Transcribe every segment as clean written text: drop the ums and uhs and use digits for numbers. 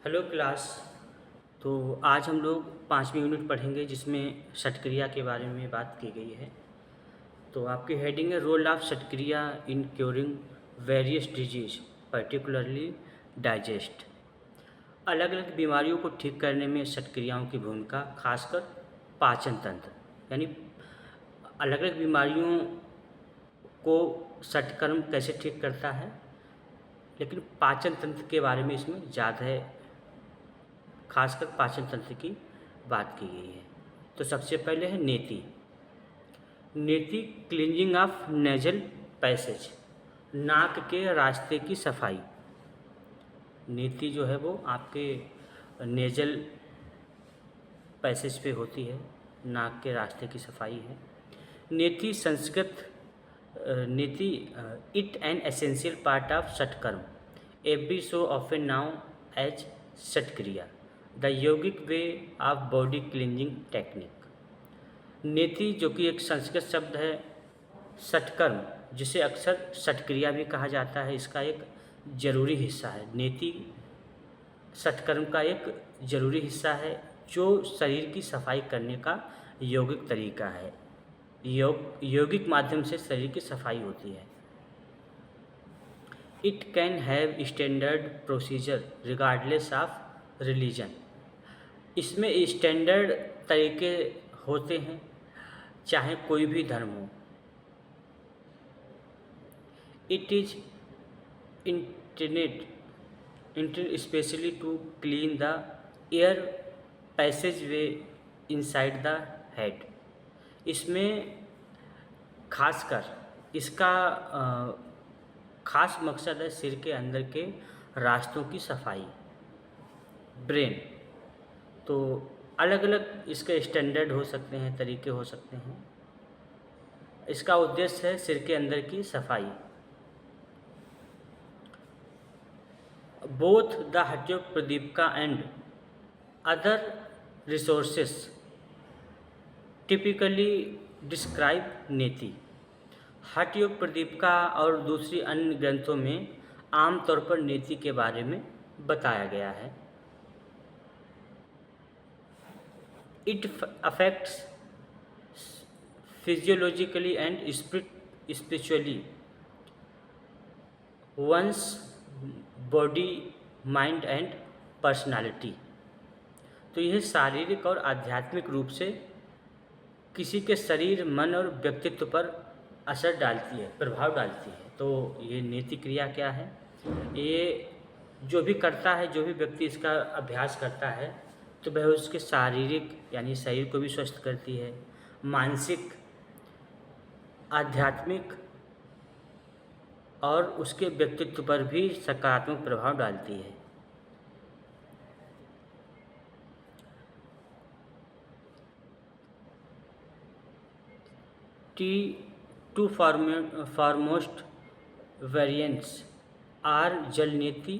Hello class. तो आज हम लोग 5वीं यूनिट पढ़ेंगे जिसमें षटक्रिया के बारे में बात की गई है। तो आपकी हेडिंग है रोल ऑफ षटक्रिया in curing various diseases particularly digest. अलग अलग बीमारियों को ठीक करने में षटक्रियाओं की भूमिका, खासकर पाचन तंत्र, यानी अलग अलग बीमारियों को षटकर्म कैसे ठीक करता है, लेकिन पाचन तंत्र के बारे में इसमें ज़्यादा है, खासकर पाचन तंत्र की बात की गई है। तो सबसे पहले है नेति। नेति क्लींजिंग ऑफ नेजल पैसेज, नाक के रास्ते की सफाई। नेति जो है वो आपके नेजल पैसेज पे होती है, नाक के रास्ते की सफाई है। नेति संस्कृत नेति it an essential part of षटकर्म, every so often now as षटक्रिया, the yogic way of body cleansing technique. नेति जो कि एक संस्कृत शब्द है, षटकर्म जिसे अक्सर षटक्रिया भी कहा जाता है, इसका एक जरूरी हिस्सा है। नेति षटकर्म का एक जरूरी हिस्सा है जो शरीर की सफाई करने का यौगिक तरीका है। यौगिक माध्यम से शरीर की सफाई होती है। It can have standard procedure regardless of religion. इसमें स्टैंडर्ड तरीके होते हैं चाहे कोई भी धर्म हो। It is intended specially to clean the air passageway inside the head. इसमें खासकर इसका खास मकसद है सिर के अंदर के रास्तों की सफाई। ब्रेन, तो अलग अलग इसके स्टैंडर्ड हो सकते हैं, तरीके हो सकते हैं। इसका उद्देश्य है सिर के अंदर की सफाई। Both the Hatha Yoga Pradipika and other resources typically describe neti. Hatha Yoga Pradipika और दूसरी अन्य ग्रंथों में आमतौर पर नेति के बारे में बताया गया है। It affects physiologically and spiritually one's body, mind and personality. तो यह शारीरिक और आध्यात्मिक रूप से किसी के शरीर, मन और व्यक्तित्व पर असर डालती है, प्रभाव डालती है। तो ये नेति क्रिया क्या है? ये जो भी करता है, जो भी व्यक्ति इसका अभ्यास करता है, तो वह उसके शारीरिक यानी शरीर को भी स्वस्थ करती है, मानसिक, आध्यात्मिक और उसके व्यक्तित्व पर भी सकारात्मक प्रभाव डालती है। Two foremost variants are jal neti,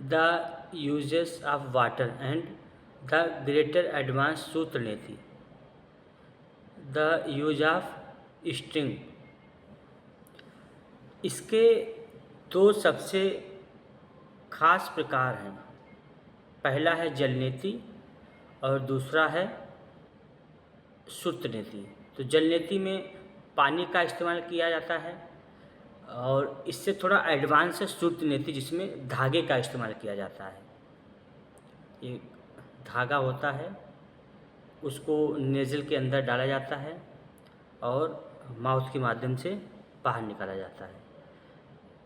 the uses of water, and the greater advanced sutra neti, the use of string। इसके दो सबसे खास प्रकार हैं। पहला है जल नेति और दूसरा है सूत्र नेति। तो जल नेति में पानी का इस्तेमाल किया जाता है और इससे थोड़ा एडवांस है सूत्र नेति, जिसमें धागे का इस्तेमाल किया जाता है। ये धागा होता है, उसको नेज़ल के अंदर डाला जाता है और माउथ के माध्यम से बाहर निकाला जाता है।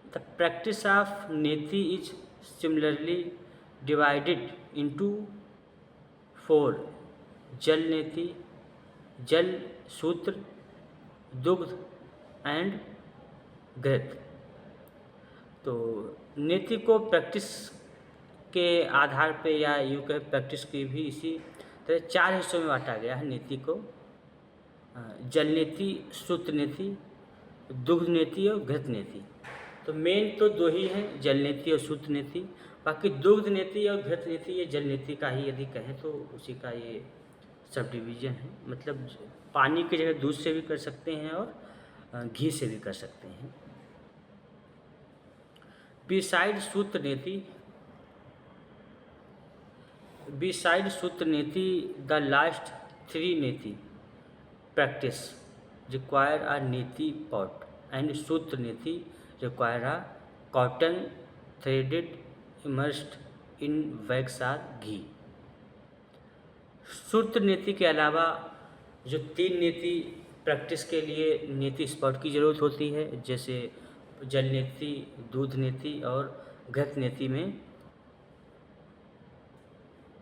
द प्रैक्टिस ऑफ नेति इज सिमिलरली डिवाइडेड इनटू 4: जल नेति, जल, सूत्र, दुग्ध एंड घृत। तो नेति को प्रैक्टिस के आधार पे, या यूँ कहें प्रैक्टिस की भी इसी तरह 4 हिस्सों में बांटा गया है नेति को: जल नेति, सूत्र नेति, दुग्ध नेति और घृत नेति। तो मेन तो दो ही हैं, जल नेति और सूत्र नेति। बाकी दुग्ध नेति और घृत नेति ये जल नेति का ही यदि कहें तो उसी का ये सब डिवीज़न है। मतलब पानी की जगह दूध से भी कर सकते हैं और घी से भी कर सकते हैं। बिसाइड सूत्र नेति Besides Sutra Neti, the last three Neti practice require a Neti pot, and Sutra Neti require a cotton threaded immersed in wax or ghee. सूत्र नीति के अलावा जो तीन नीति प्रैक्टिस के लिए नीति स्पॉट की ज़रूरत होती है, जैसे जल नीति, दूध नीति और घृत नीति में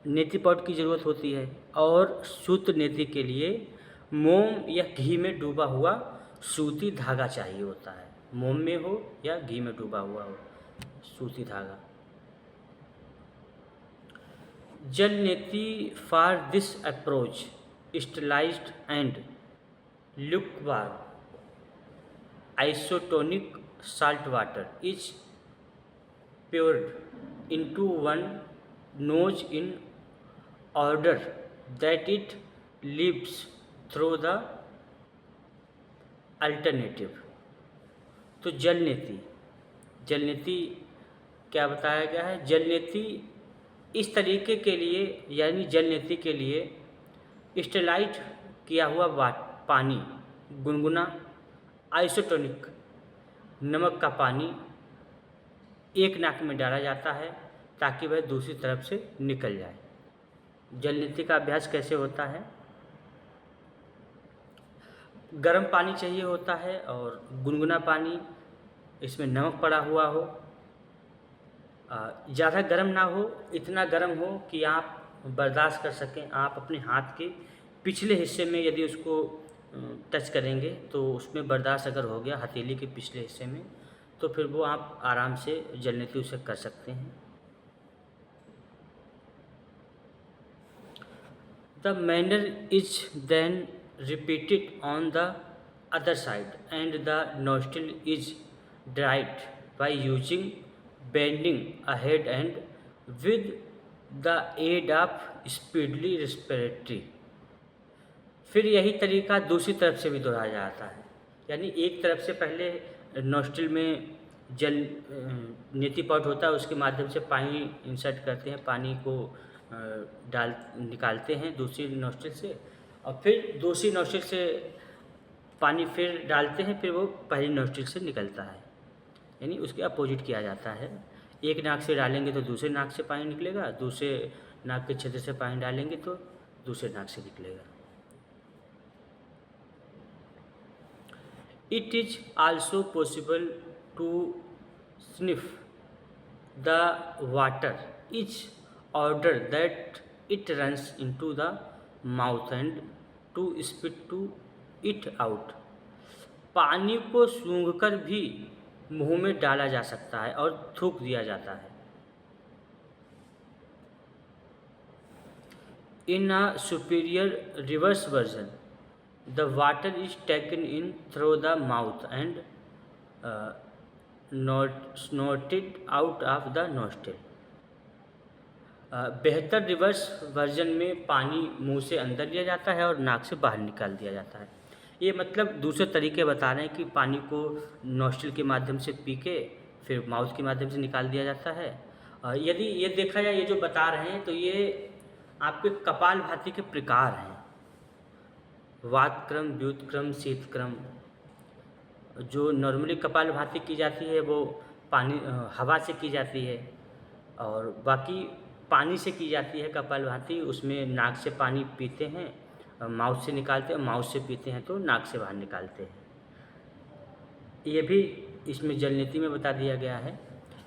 नीति पॉट की ज़रूरत होती है। और सूत्र नीति के लिए मोम या घी में डूबा हुआ सूती धागा चाहिए होता है। मोम में हो या घी में डूबा हुआ हो सूती धागा। जल नीति for this approach sterilised and lukewarm isotonic salt water is poured into one nose in order that it leaps through the alternative। तो जल नीति क्या बताया गया है? जल नीति इस तरीके के लिए, यानी जल नीति के लिए स्टेलाइट किया हुआ पानी, गुनगुना आइसोटोनिक नमक का पानी एक नाक में डाला जाता है ताकि वह दूसरी तरफ से निकल जाए। जल नीति का अभ्यास कैसे होता है? गर्म पानी चाहिए होता है और गुनगुना पानी, इसमें नमक पड़ा हुआ हो, ज़्यादा गर्म ना हो, इतना गर्म हो कि आप बर्दाश्त कर सकें। आप अपने हाथ के पिछले हिस्से में यदि उसको टच करेंगे तो उसमें बर्दाश्त अगर हो गया हथेली के पिछले हिस्से में, तो फिर वो आप आराम से जल नीति उसे कर सकते हैं। The manner is then repeated on the other side and the nostril is dried by using bending ahead and with the aid of speedily respiratory. फिर यही तरीका दूसरी तरफ से भी दोहराया जाता है, यानी एक तरफ से पहले नोस्ट्रिल में जल नीति पॉट होता है, उसके माध्यम से पानी इंसर्ट करते हैं, पानी को निकालते हैं दूसरी नोस्ट्रिल से, और फिर दूसरी नोस्ट्रिल से पानी फिर डालते हैं, फिर वो पहली नोस्ट्रिल से निकलता है, यानी उसके अपोजिट किया जाता है। एक नाक से डालेंगे तो दूसरे नाक से पानी निकलेगा, दूसरे नाक के छिद्र से पानी डालेंगे तो दूसरे नाक से निकलेगा। It is also possible to sniff the water each order that it runs into the mouth and to spit to it out। पानी को सूंघकर भी मुंह में डाला जा सकता है और थूक दिया जाता है। In a superior reverse version, the water is taken in through the mouth and snorted out of the nostril। बेहतर रिवर्स वर्जन में पानी मुंह से अंदर लिया जाता है और नाक से बाहर निकाल दिया जाता है। ये मतलब दूसरे तरीके बता रहे हैं कि पानी को नोस्ट्रिल के माध्यम से पी के फिर माउथ के माध्यम से निकाल दिया जाता है। यदि ये देखा जाए, ये जो बता रहे हैं, तो ये आपके कपालभाति के प्रकार हैं, वात क्रम, व्युत क्रम, शीत क्रम। जो नॉर्मली कपालभाति की जाती है वो पानी हवा से की जाती है, और बाकी पानी से की जाती है कपालभाति। उसमें नाक से पानी पीते हैं, माउथ से निकालते हैं, माउथ से पीते हैं तो नाक से बाहर निकालते हैं। ये भी इसमें जल नीति में बता दिया गया है।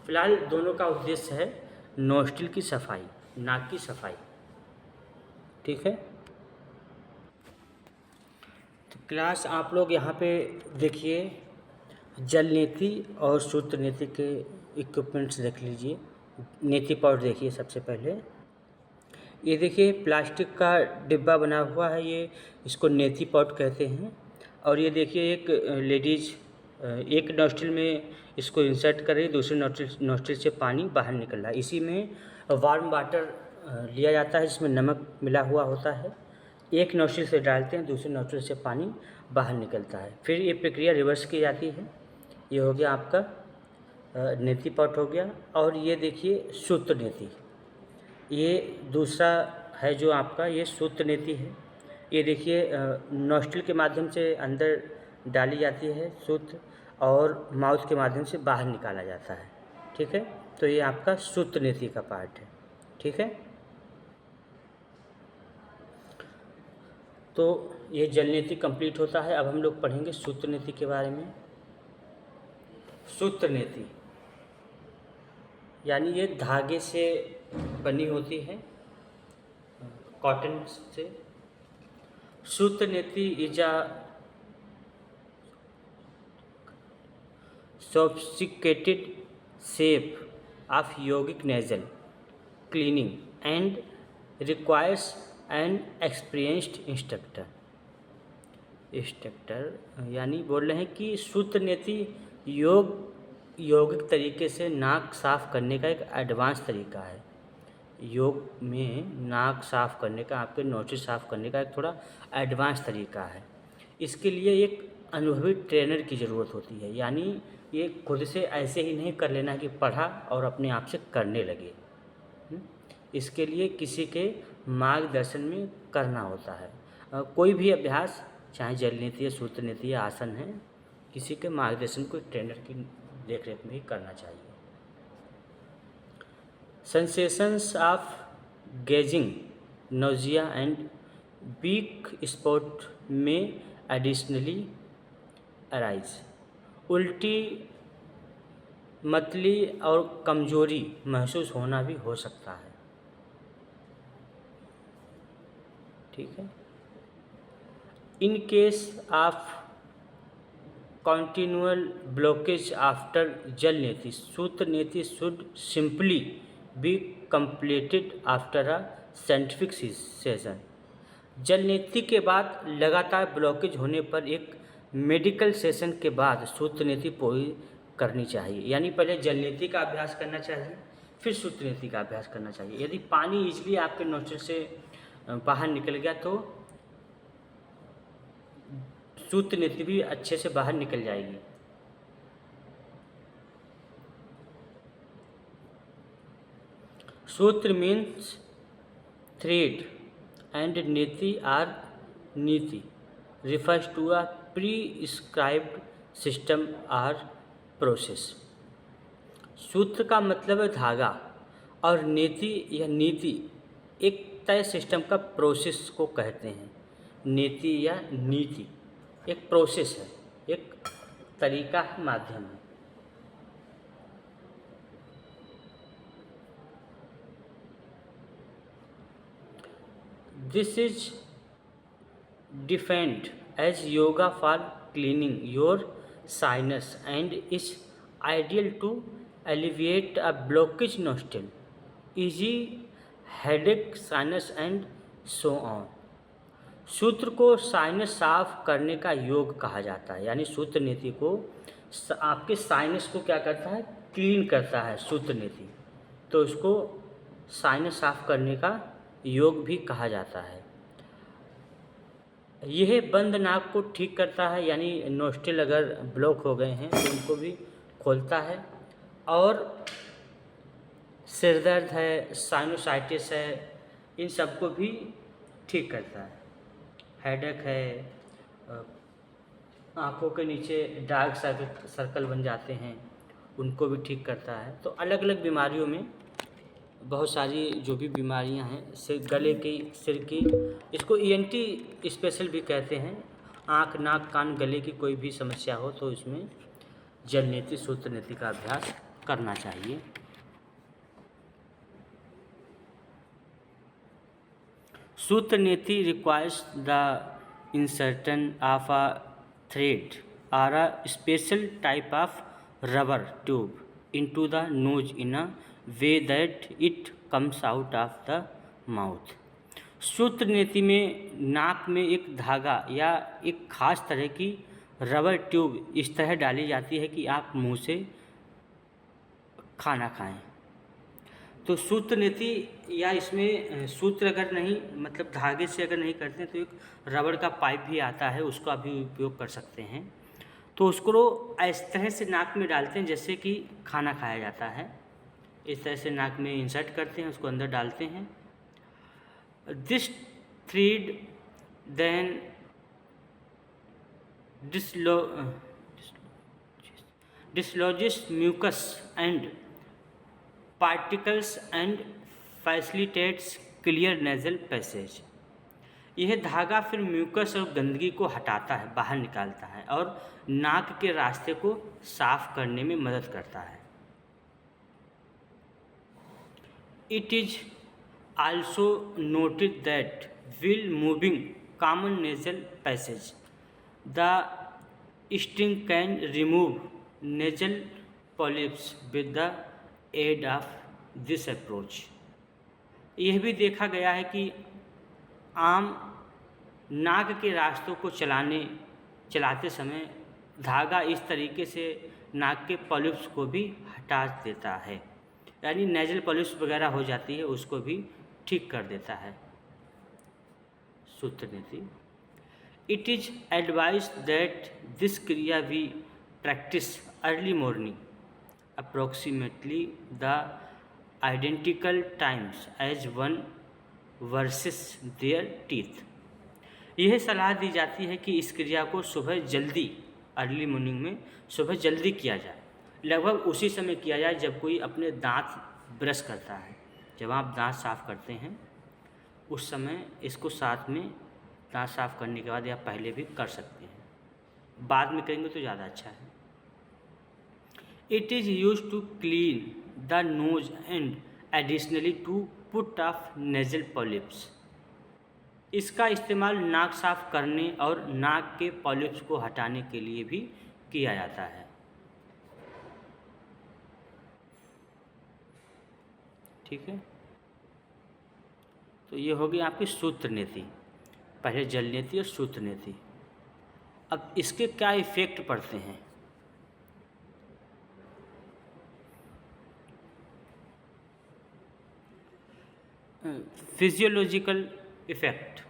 फिलहाल दोनों का उद्देश्य है नोस्ट्रिल की सफाई, नाक की सफाई। ठीक है, तो क्लास आप लोग यहाँ पे देखिए, जल नीति और सूत्र नीति के इक्विपमेंट्स देख लीजिए। नीति पॉट देखिए सबसे पहले, ये देखिए प्लास्टिक का डिब्बा बना हुआ है, ये इसको नीति पॉट कहते हैं। और ये देखिए एक लेडीज़ एक नोस्ट्रिल में इसको इंसर्ट कर रही, दूसरे नोस्ट्रिल से पानी बाहर निकल रहा है। इसी में वार्म वाटर लिया जाता है जिसमें नमक मिला हुआ होता है, एक नोस्ट्रिल से डालते हैं, दूसरे नोस्ट्रिल से पानी बाहर निकलता है। फिर ये प्रक्रिया रिवर्स की जाती है। ये हो गया आपका नीति पॉट हो गया। और ये देखिए सूत्र नीति। ये दूसरा है जो आपका ये सूत्र नीति है। ये देखिए नोस्ट्रिल के माध्यम से अंदर डाली जाती है सूत्र और माउथ के माध्यम से बाहर निकाला जाता है। ठीक है, तो ये आपका सूत्र नीति का पार्ट है। ठीक है, तो ये जल नीति कंप्लीट होता है। अब हम लोग पढ़ेंगे सूत्र नीति के बारे में। सूत्र नीति यानी ये धागे से बनी होती है, कॉटन से। सूत्र नीति is a sophisticated shape of yogic nasal cleaning and requires an experienced instructor यानी बोल रहे हैं कि सूत्र नीति योगिक तरीके से नाक साफ करने का एक एडवांस तरीका है। योग में नाक साफ करने का, आपके नोस्ट्रिल साफ करने का एक थोड़ा एडवांस तरीका है। इसके लिए एक अनुभवी ट्रेनर की ज़रूरत होती है, यानी ये खुद से ऐसे ही नहीं कर लेना कि पढ़ा और अपने आप से करने लगे। इसके लिए किसी के मार्गदर्शन में करना होता है। कोई भी अभ्यास, चाहे जल नीति या सूत्र नीति या आसन है, किसी के मार्गदर्शन को ट्रेनर की देखरेख में ही करना चाहिए। Sensations of gagging, nausea and weak spot में एडिशनली अराइज। उल्टी, मतली और कमजोरी महसूस होना भी हो सकता है। ठीक है, in case of continual blockage after jal neti, सूत्र नीति should simply be completed after a scientific session। जल नीति के बाद लगातार ब्लॉकेज होने पर एक मेडिकल सेशन के बाद सूत्र नीति पूरी करनी चाहिए। यानी पहले जल नीति का अभ्यास करना चाहिए, फिर सूत्र नीति का अभ्यास करना चाहिए। यदि पानी इजीली आपके नोस्ट्रिल से बाहर निकल गया तो सूत्र नीति भी अच्छे से बाहर निकल जाएगी। सूत्र मीन्स थ्रेड एंड नीति आर नीति refers to a prescribed system or process। सूत्र का मतलब है धागा और नीति या नीति एक तय सिस्टम का प्रोसेस को कहते हैं। नीति या नीति एक प्रोसेस है, एक तरीका है, माध्यम है। This is defined as yoga for cleaning your sinus and is ideal to alleviate a blockage nostril, easy headache, sinus and so on। सूत्र को साइनस साफ करने का योग कहा जाता है। यानी सूत्र नीति को आपके साइनस को क्या करता है, क्लीन करता है सूत्र नीति, तो उसको साइनस साफ करने का योग भी कहा जाता है। यह बंद नाक को ठीक करता है, यानी नोस्ट्रिल अगर ब्लॉक हो गए हैं तो उनको भी खोलता है, और सिर दर्द है, साइनोसाइटिस है, इन सबको भी ठीक करता है। हेडेक है, आँखों के नीचे डार्क सर्कल बन जाते हैं, उनको भी ठीक करता है। तो अलग अलग बीमारियों में बहुत सारी जो भी बीमारियां हैं, सिर, गले की, सिर की, इसको ENT स्पेशल भी कहते हैं। आँख, नाक, कान, गले की कोई भी समस्या हो तो इसमें जल नीति, सूत्र नीति का अभ्यास करना चाहिए। सूत्र नीति requires the insertion of a thread और a special type of rubber tube into the nose in a way that it comes out of the mouth. सूत्र नीति में नाक में एक धागा या एक खास तरह की रबर ट्यूब इस तरह डाली जाती है कि आप मुंह से खाना खाएं। तो सूत्र नीति या इसमें सूत्र अगर नहीं, मतलब धागे से अगर नहीं करते हैं तो एक रबर का पाइप भी आता है, उसका भी उपयोग कर सकते हैं। तो उसको इस तरह से नाक में डालते हैं जैसे कि खाना खाया जाता है, इस तरह से नाक में इंसर्ट करते हैं, उसको अंदर डालते हैं। This thread then dislodges mucus and particles and facilitates clear nasal passage। यह धागा फिर म्यूकस और गंदगी को हटाता है, बाहर निकालता है और नाक के रास्ते को साफ करने में मदद करता है। It is also noted that while moving common nasal passage, the sting can remove nasal polyps with the aid of this approach। यह भी देखा गया है कि आम नाक के रास्तों को चलाते समय धागा इस तरीके से नाक के पॉलिप्स को भी हटा देता है, यानी नेजल पॉलिप्स वगैरह हो जाती है उसको भी ठीक कर देता है। सूत्र नीति। It is advise that this क्रिया we practise early morning approximately the identical times as one brushes their teeth. यह सलाह दी जाती है कि इस क्रिया को सुबह जल्दी, अर्ली मॉर्निंग में सुबह जल्दी किया जाए, लगभग उसी समय किया जाए जब कोई अपने दांत ब्रश करता है। जब आप दांत साफ़ करते हैं उस समय इसको साथ में दांत साफ़ करने के बाद या पहले भी कर सकते हैं, बाद में करेंगे तो ज़्यादा अच्छा है। It is use to clean the nose and additionally to put off nasal polyps. इसका इस्तेमाल नाक साफ करने और नाक के पॉलिप्स को हटाने के लिए भी किया जाता है। ठीक है, तो ये हो गई आपकी सूत्र नीति। पहले जल नीति और सूत्र नीति। अब इसके क्या इफ़ेक्ट पड़ते हैं। फिजियोलॉजिकल इफेक्ट,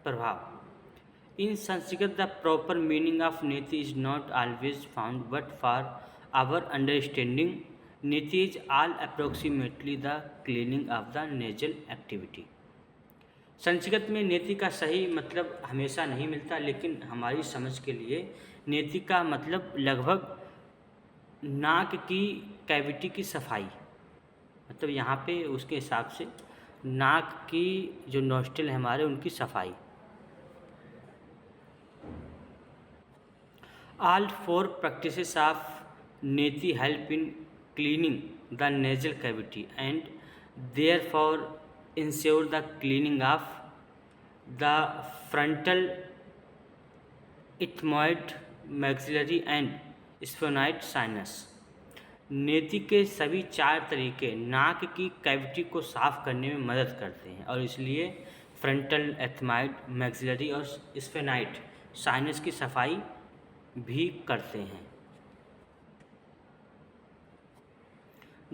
प्रभाव। In Sanskrit the proper meaning of नीति is not always found, but for our understanding नीति is all approximately the cleaning of the nasal activity. Sanskrit में नीति का सही मतलब हमेशा नहीं मिलता, लेकिन हमारी समझ के लिए नीति का मतलब लगभग नाक की कैविटी की सफाई, मतलब यहाँ पे उसके हिसाब से नाक की जो नोस्ट्रिल है हमारे, उनकी सफाई। ऑल फोर प्रैक्टिसेस ऑफ नीति help in cleaning the nasal cavity and therefore ensure the cleaning of the frontal ethmoid maxillary and sphenoid sinus. नीति के सभी 4 तरीके नाक की कैविटी को साफ करने में मदद करते हैं और इसलिए फ्रंटल, एथमाइड, मैक्सिलरी और स्फेनाइड साइनस की सफाई भी करते हैं।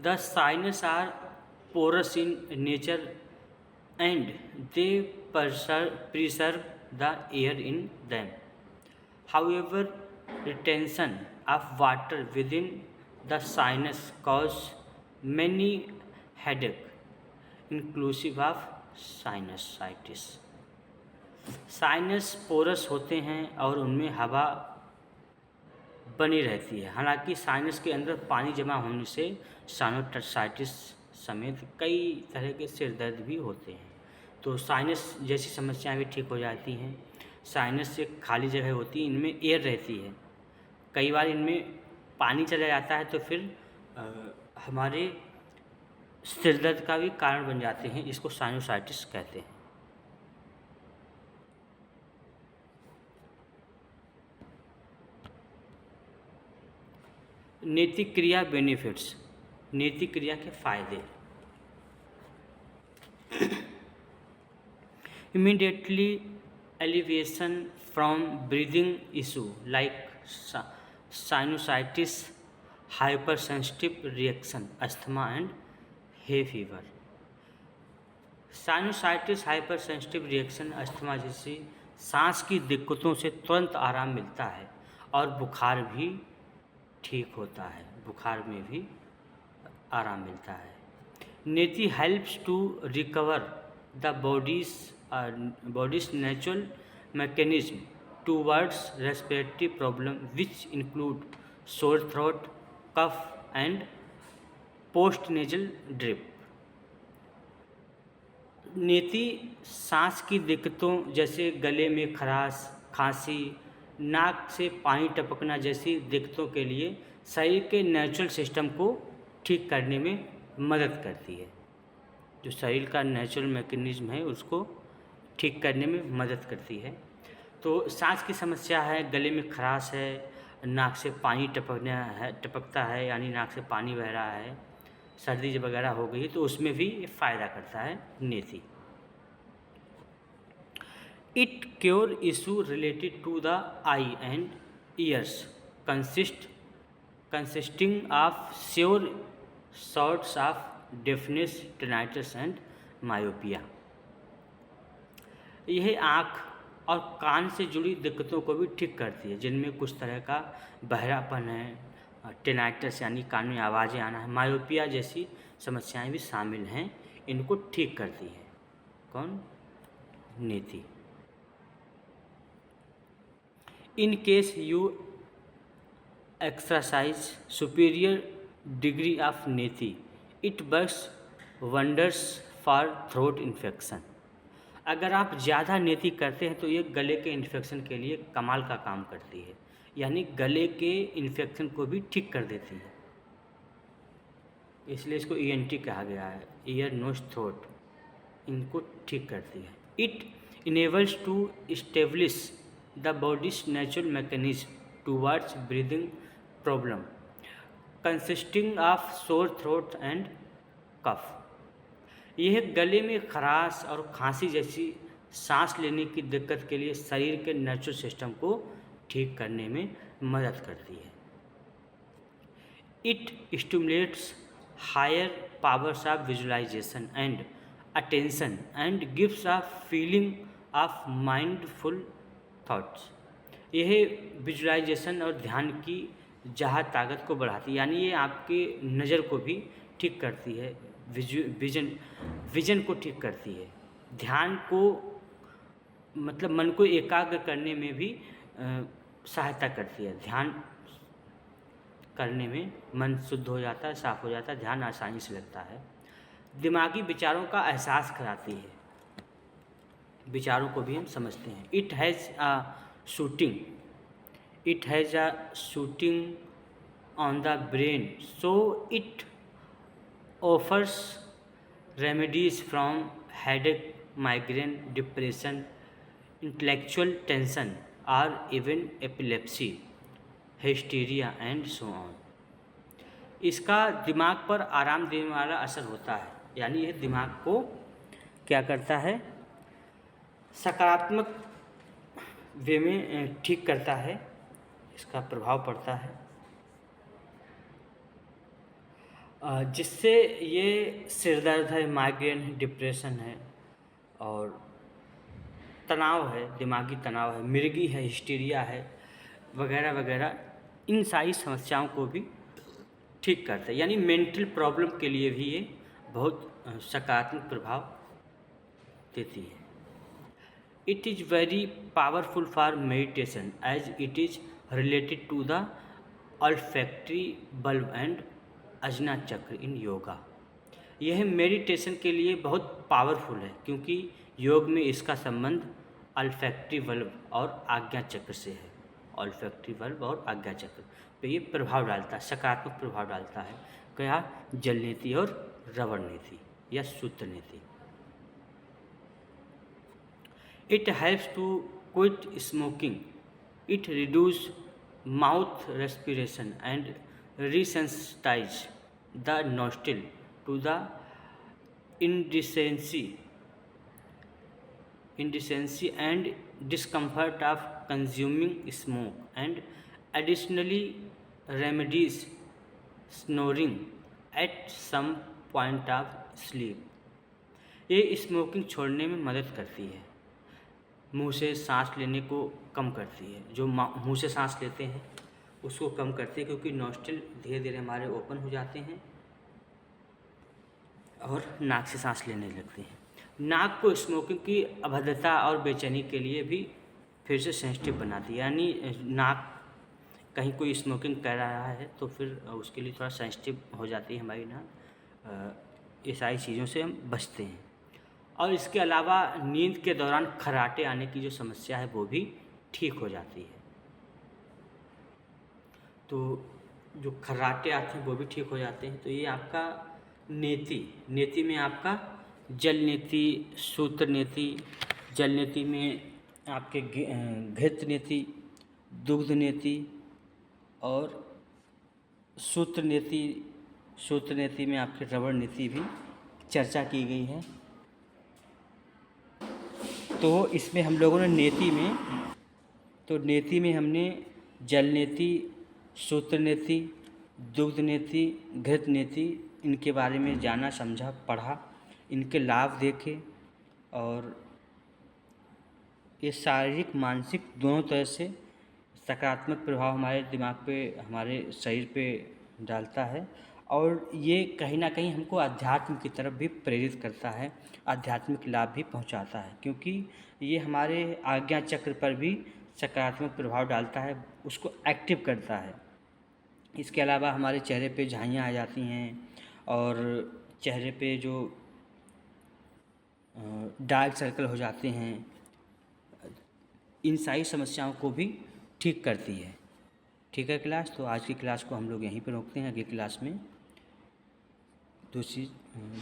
The sinus are porous in nature and they preserve the air in them. However, retention of water within the sinus cause many headache, inclusive of sinusitis. Sinus porous होते हैं और उनमें हवा बनी रहती है। हालांकि साइनस के अंदर पानी जमा होने से साइनोसाइटिस समेत कई तरह के सिर दर्द भी होते हैं। तो साइनस जैसी समस्याएं भी ठीक हो जाती हैं। साइनस से खाली जगह होती है, इनमें एयर रहती है। कई बार इनमें पानी चला जाता है तो फिर हमारे सिर दर्द का भी कारण बन जाते हैं। इसको साइनोसाइटिस कहते हैं। नीति क्रिया बेनिफिट्स, नीति क्रिया के फायदे। Immediately alleviation from breathing issue like sinusitis, hypersensitive reaction, asthma and hay fever। Sinusitis, hypersensitive reaction, asthma जैसी सांस की दिक्कतों से तुरंत आराम मिलता है और बुखार भी ठीक होता है। बुखार में भी आराम मिलता है। Neti helps to recover the body's natural mechanism towards respiratory problem which include sore throat, cough and post nasal drip. Neti सांस की दिक्कतों जैसे गले में खराश, खांसी, नाक से पानी टपकना जैसी दिक्कतों के लिए शरीर के नेचुरल सिस्टम को ठीक करने में मदद करती है। जो शरीर का नेचुरल मैकेनिज्म है उसको ठीक करने में मदद करती है। तो सांस की समस्या है, गले में खराश है, नाक से पानी टपकता है यानी नाक से पानी बह रहा है, सर्दी वगैरह हो गई तो उसमें भी ये फ़ायदा करता है neti. It cure issue related to the eye and ears consisting of sure sorts of deafness, tinnitus and myopia। यह आँख और कान से जुड़ी दिक्कतों को भी ठीक करती है, जिनमें कुछ तरह का बहरापन है, टिनाइटस यानी कान में आवाज़ें आना है, मायोपिया जैसी समस्याएं भी शामिल हैं। इनको ठीक करती है कौन? नेति। In case you exercise superior degree of नेति it works wonders for throat infection. अगर आप ज़्यादा नेति करते हैं तो ये गले के इन्फेक्शन के लिए कमाल का काम करती है, यानी गले के इन्फेक्शन को भी ठीक कर देती है। इसलिए इसको ENT कहा गया है, ईयर नोज थ्रोट, इनको ठीक करती है। It enables to establish the body's natural mechanism towards breathing problem consisting of sore throat and cough. यह गले में खराश और खांसी जैसी सांस लेने की दिक्कत के लिए शरीर के नेचुरल सिस्टम को ठीक करने में मदद करती है। It stimulates higher powers of visualization and attention and gives a feeling of mindful thoughts. यह विजुअलाइजेशन और ध्यान की जहाँ ताकत को बढ़ाती है, यानी ये आपके नज़र को भी ठीक करती है, विजन को ठीक करती है, ध्यान को मतलब मन को एकाग्र करने में भी सहायता करती है। ध्यान करने में मन शुद्ध हो जाता है, साफ हो जाता है, ध्यान आसानी से लगता है। दिमागी विचारों का एहसास कराती है, विचारों को भी हम समझते हैं। It has a shooting on the brain, so it offers remedies from headache, migraine, depression, intellectual tension or even epilepsy, hysteria and so on। इसका दिमाग पर आराम देने वाला असर होता है, यानी यह दिमाग को क्या करता है, सकारात्मक वे में ठीक करता है, इसका प्रभाव पड़ता है, जिससे ये सिरदर्द है, माइग्रेन है, डिप्रेशन है और तनाव है, दिमागी तनाव है, मिर्गी है, हिस्टीरिया है वगैरह वगैरह, इन सारी समस्याओं को भी ठीक करता है। यानी मेंटल प्रॉब्लम के लिए भी ये बहुत सकारात्मक प्रभाव देती है। It is very powerful for meditation as it is related to the olfactory bulb and ajna चक्र in योगा। यह मेडिटेशन के लिए बहुत पावरफुल है क्योंकि योग में इसका संबंध अल्फैक्टरी बल्ब और आज्ञा चक्र से है। अल्फैक्टरी बल्ब और आज्ञा चक्र पे ये प्रभाव डालता है, सकारात्मक प्रभाव डालता है। क्या? जल नीति और रवण नीति या सूत्र नीति। It helps to quit smoking. It reduces mouth respiration and resensitize the nostril to the indecency and discomfort of consuming smoke, and additionally remedies snoring at some point of sleep। ये स्मोकिंग छोड़ने में मदद करती है, मुंह से सांस लेने को कम करती है। जो मुंह से सांस लेते हैं उसको कम करती है क्योंकि नॉस्ट्रिल धीरे धीरे हमारे ओपन हो जाते हैं और नाक से सांस लेने लगते हैं। नाक को स्मोकिंग की अभद्रता और बेचैनी के लिए भी फिर से सेंसिटिव बनाती है, यानी नाक कहीं कोई स्मोकिंग कर रहा है तो फिर उसके लिए थोड़ा सेंसिटिव हो जाती है हमारी नाक। ये सारी चीज़ों से हम बचते हैं। और इसके अलावा नींद के दौरान खर्राटे आने की जो समस्या है वो भी ठीक हो जाती है। तो जो खर्राटे आते हैं वो भी ठीक हो जाते हैं। तो ये आपका नेति में आपका जल नेति, सूत्र नेति, जल नेति में आपके घृत नेति, दुग्ध नेति और सूत्र नेति में आपके रबड़ नेति भी चर्चा की गई है। तो इसमें हम लोगों ने नेति में हमने जल नेति, सूत्र नेति, दुग्ध नेति, घृत नेति, इनके बारे में जाना, समझा, पढ़ा, इनके लाभ देखे और ये शारीरिक मानसिक दोनों तरह से सकारात्मक प्रभाव हमारे दिमाग पे, हमारे शरीर पे डालता है और ये कहीं ना कहीं हमको अध्यात्म की तरफ भी प्रेरित करता है, आध्यात्मिक लाभ भी पहुंचाता है, क्योंकि ये हमारे आज्ञा चक्र पर भी सकारात्मक प्रभाव डालता है, उसको एक्टिव करता है। इसके अलावा हमारे चेहरे पे झाइयाँ आ जाती हैं और चेहरे पे जो डार्क सर्कल हो जाते हैं, इन सारी समस्याओं को भी ठीक करती है। ठीक है क्लास, तो आज की क्लास को हम लोग यहीं पर रोकते हैं। अगली क्लास में दूसरी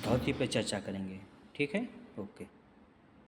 धोती पर चर्चा करेंगे। ठीक है, ओके।